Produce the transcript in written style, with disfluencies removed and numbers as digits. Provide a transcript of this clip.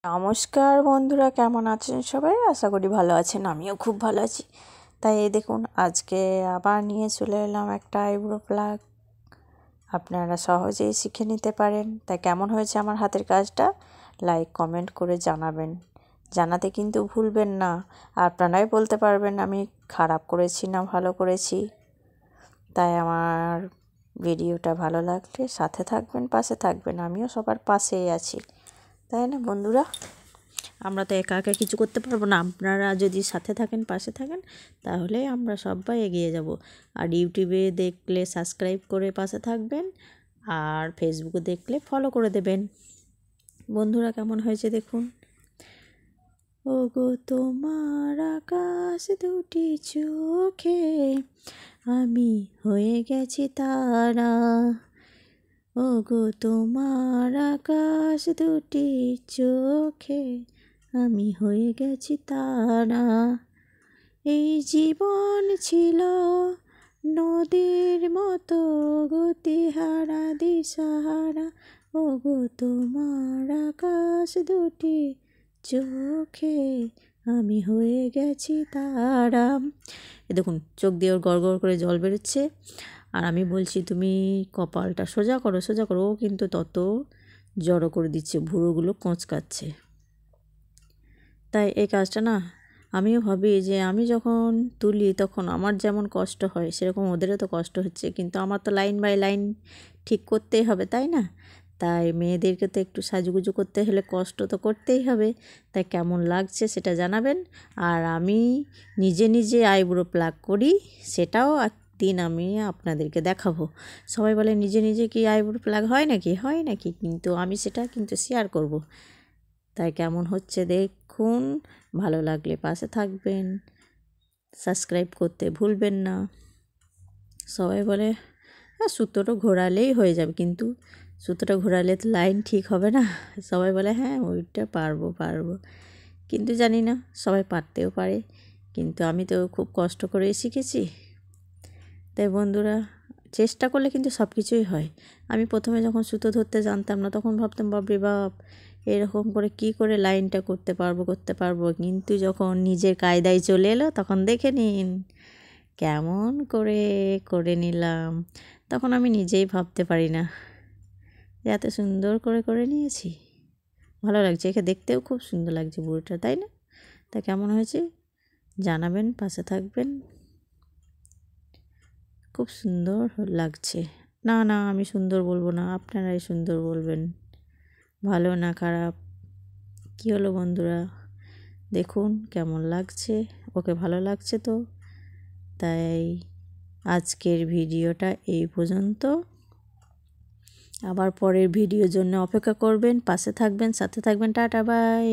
নমস্কার বন্ধুরা, কেমন আছেন সবাই? আশা করি ভালো আছেন, আমিও খুব ভালো আছি। তাই এই দেখুন, আজকে আবার নিয়ে চলে এলাম একটা আইব্রো প্লাগ। আপনারা সহজেই শিখে নিতে পারেন। তাই কেমন হয়েছে আমার হাতের কাজটা লাইক কমেন্ট করে জানাবেন। জানাতে কিন্তু ভুলবেন না। আপনারাই বলতে পারবেন আমি খারাপ করেছি না ভালো করেছি। তাই আমার ভিডিওটা ভালো লাগলে সাথে থাকবেন, পাশে থাকবেন। আমিও সবার পাশেই আছি, তাই না বন্ধুরা? আমরা তো একা একা কিছু করতে পারবো না। আপনারা যদি সাথে থাকেন, পাশে থাকেন, তাহলে আমরা সবাই এগিয়ে যাব। আর ইউটিউবে দেখলে সাবস্ক্রাইব করে পাশে থাকবেন, আর ফেসবুকে দেখলে ফলো করে দেবেন। বন্ধুরা, কেমন হয়েছে দেখুন। ওগো তোমার আকাশ দুটি চোখে আমি হয়ে গেছি তারা। ওগো তোমার আকাশ দুটি চোখে আমি হয়ে গেছি তারা। এই জীবন ছিল নদীর মতো গতিহারা দিশাহারা। ওগো তোমার আকাশ দুটি চোখে আমি হয়ে গেছি তারা। এ দেখুন, চোখ দিয়ে ওর গড় গড় করে জল বেরোচ্ছে। আর আমি বলছি তুমি কপালটা সোজা করো, সোজা করো। ও কিন্তু তত জড়ো করে দিচ্ছে, ভুরুগুলো কোঁচকাচ্ছে। তাই এই কাজটা না, আমিও ভাবি যে আমি যখন তুলি তখন আমার যেমন কষ্ট হয় সেরকম ওদেরও তো কষ্ট হচ্ছে, কিন্তু আমার তো লাইন বাই লাইন ঠিক করতেই হবে, তাই না? তাই মেয়েদেরকে তো একটু সাজুগুজু করতে হলে কষ্ট তো করতেই হবে। তাই কেমন লাগছে সেটা জানাবেন। আর আমি নিজে নিজে আইব্রো প্লাগ করি, সেটাও একদিন আমি আপনাদেরকে দেখাবো। সবাই বলে নিজে নিজে কি আইব্রো প্লাগ হয় নাকি, হয় নাকি, কিন্তু আমি সেটা কিন্তু শেয়ার করব। তাই কেমন হচ্ছে দেখুন। ভালো লাগলে পাশে থাকবেন, সাবস্ক্রাইব করতে ভুলবেন না। সবাই বলে হ্যাঁ সুতোটা ঘোরালেই হয়ে যাবে, কিন্তু সুতোটা ঘোরালে তো লাইন ঠিক হবে না। সবাই বলে হ্যাঁ ওইটা পারবো, কিন্তু জানি না সবাই পারতেও পারে, কিন্তু আমি তো খুব কষ্ট করেই শিখেছি। তাই বন্ধুরা, চেষ্টা করলে কিন্তু সব কিছুই হয়। আমি প্রথমে যখন সুতো ধরতে জানতাম না, তখন ভাবতাম বাপরে বাপ, এরকম করে কি করে লাইনটা করতে পারবো। কিন্তু যখন নিজের কায়দায় চলে এলো, তখন দেখে নিন কেমন করে করে নিলাম। তখন আমি নিজেই ভাবতে পারি না যে এত সুন্দর করে করে নিয়েছি। ভালো লাগছে, একে দেখতেও খুব সুন্দর লাগছে বুড়োটা, তাই না? তা কেমন হয়েছে জানাবেন, পাশে থাকবেন। খুব সুন্দর লাগছে। না না, আমি সুন্দর বলবো না, আপনারাই সুন্দর বলবেন। ভালো না খারাপ, কী হলো বন্ধুরা? দেখুন কেমন লাগছে, ওকে ভালো লাগছে তো। তাই আজকের ভিডিওটা এই পর্যন্ত। আবার পরের ভিডিওর জন্য অপেক্ষা করবেন, পাশে থাকবেন, সাথে থাকবেন। Tata, by.